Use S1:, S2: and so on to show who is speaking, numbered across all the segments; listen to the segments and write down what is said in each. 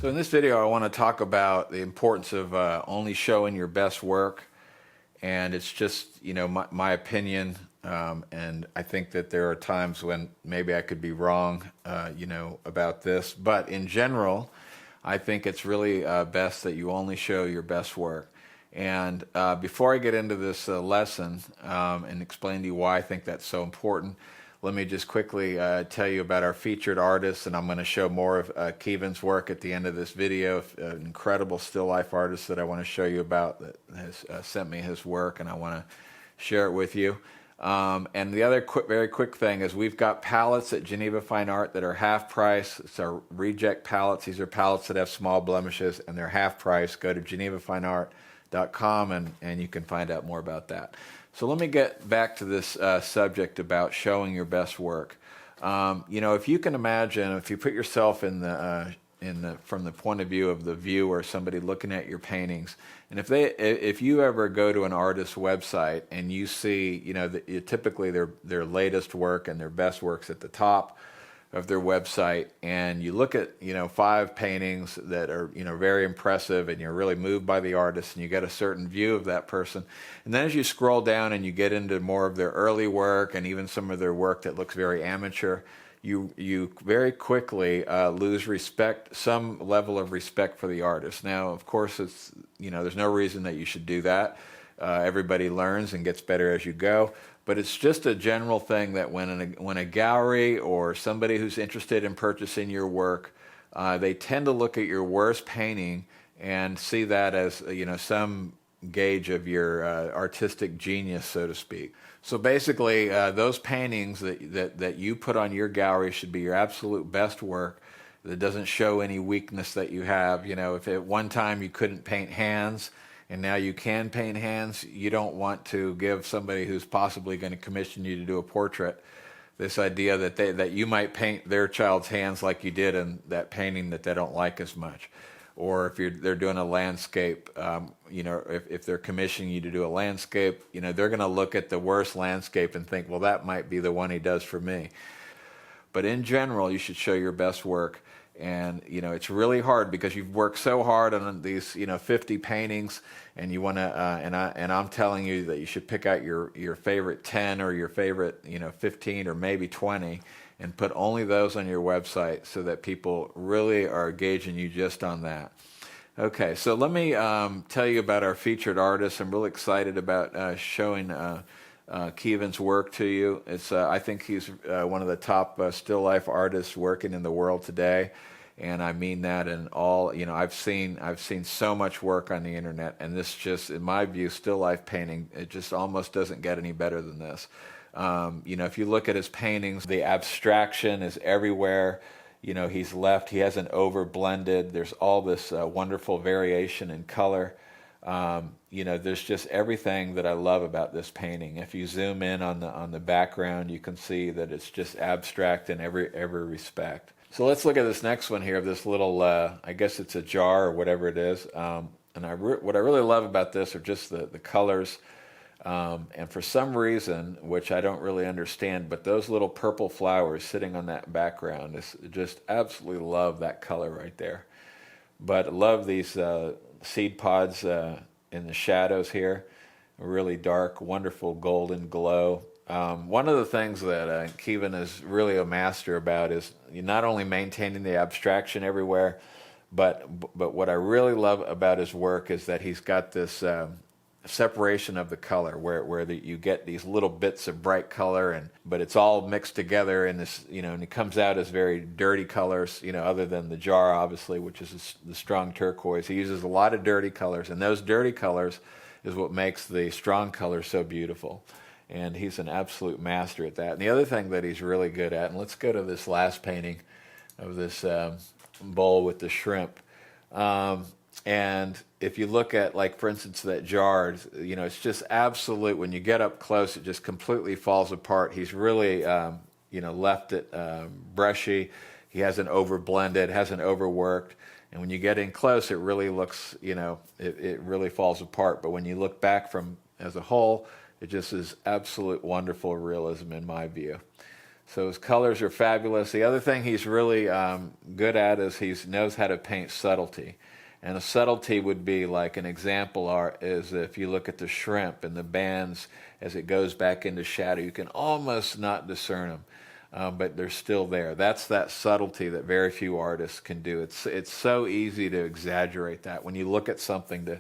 S1: So in this video, I want to talk about the importance of only showing your best work. And it's just, my opinion. And I think that there are times when maybe I could be wrong, about this. But in general, I think it's really best that you only show your best work. And before I get into this lesson and explain to you why I think that's so important, let me just quickly tell you about our featured artists, and I'm going to show more of Kevin's work at the end of this video. An incredible still life artist that I want to show you about that has sent me his work, and I want to share it with you. And the other very quick thing is we've got palettes at Geneva Fine Art that are half price. It's our reject palettes. These are palettes that have small blemishes, and they're half price. Go to genevafineart.com and you can find out more about that. So let me get back to this subject about showing your best work. If you can imagine, if you put yourself from the point of view of the viewer, somebody looking at your paintings, and if you ever go to an artist's website and you see, typically their latest work and their best works at the top of their website, and you look at 5 paintings that are very impressive, and you're really moved by the artist, and you get a certain view of that person, and then as you scroll down and you get into more of their early work and even some of their work that looks very amateur, you very quickly lose respect, some level of respect for the artist. Now, of course, it's there's no reason that you should do that. Everybody learns and gets better as you go. But it's just a general thing that when a gallery or somebody who's interested in purchasing your work, they tend to look at your worst painting and see that as some gauge of your artistic genius, so to speak. So basically, those paintings that you put on your gallery should be your absolute best work that doesn't show any weakness that you have. If at one time you couldn't paint hands, and now you can paint hands, you don't want to give somebody who's possibly going to commission you to do a portrait this idea that you might paint their child's hands like you did in that painting that they don't like as much. Or if they're doing a landscape, if they're commissioning you to do a landscape, they're going to look at the worst landscape and think, well, that might be the one he does for me. But in general, you should show your best work. And it's really hard because you've worked so hard on these 50 paintings, and you want to and I'm telling you that you should pick out your favorite 10 or your favorite 15 or maybe 20 and put only those on your website so that people really are gauging you just on that. Okay, so let me tell you about our featured artists. I'm really excited about showing Kevin's work to you. I think he's one of the top still life artists working in the world today, and I mean that in all. I've seen so much work on the internet, and this just, in my view, still life painting, it just almost doesn't get any better than this. If you look at his paintings, the abstraction is everywhere. He hasn't over blended. There's all this wonderful variation in color. There's just everything that I love about this painting. If you zoom in on the background, you can see that it's just abstract in every respect. So let's look at this next one here of this little, I guess it's a jar or whatever it is. And what I really love about this are just the colors. And for some reason, which I don't really understand, but those little purple flowers sitting on that background, just absolutely love that color right there. But I love these seed pods in the shadows here, a really dark, wonderful golden glow. One of the things that Kevin is really a master about is not only maintaining the abstraction everywhere, but what I really love about his work is that he's got this separation of the color where you get these little bits of bright color, but it's all mixed together in this, and it comes out as very dirty colors, other than the jar, obviously, which is the strong turquoise. He uses a lot of dirty colors, and those dirty colors is what makes the strong colors so beautiful. And he's an absolute master at that. And the other thing that he's really good at, and let's go to this last painting of this bowl with the shrimp. And if you look at, like, for instance, that jar, it's just absolute. When you get up close, it just completely falls apart. He's really, left it brushy. He hasn't over-blended, hasn't overworked. And when you get in close, it really looks, it really falls apart. But when you look back from as a whole, it just is absolute wonderful realism in my view. So his colors are fabulous. The other thing he's really good at is he knows how to paint subtlety. And a subtlety would be like an example art is if you look at the shrimp and the bands as it goes back into shadow, you can almost not discern them, but they're still there. That's that subtlety that very few artists can do. It's so easy to exaggerate that when you look at something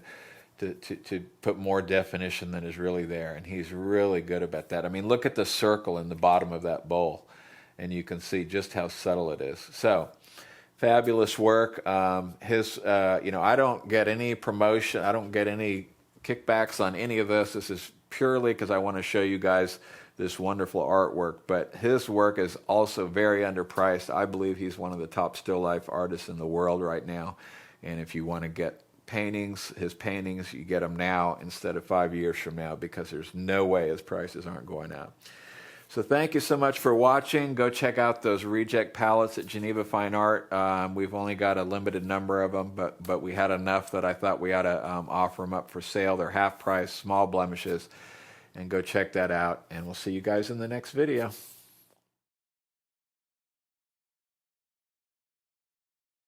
S1: to put more definition than is really there, and he's really good about that. I mean, look at the circle in the bottom of that bowl, and you can see just how subtle it is. So, fabulous work. I don't get any promotion. I don't get any kickbacks on any of this. This is purely because I want to show you guys this wonderful artwork. But his work is also very underpriced. I believe he's one of the top still life artists in the world right now. And if you want to get his paintings, you get them now instead of 5 years from now, because there's no way his prices aren't going up. So thank you so much for watching. Go check out those reject palettes at Geneva Fine Art. We've only got a limited number of them, but we had enough that I thought we ought to offer them up for sale. They're half price, small blemishes, and go check that out. And we'll see you guys in the next video.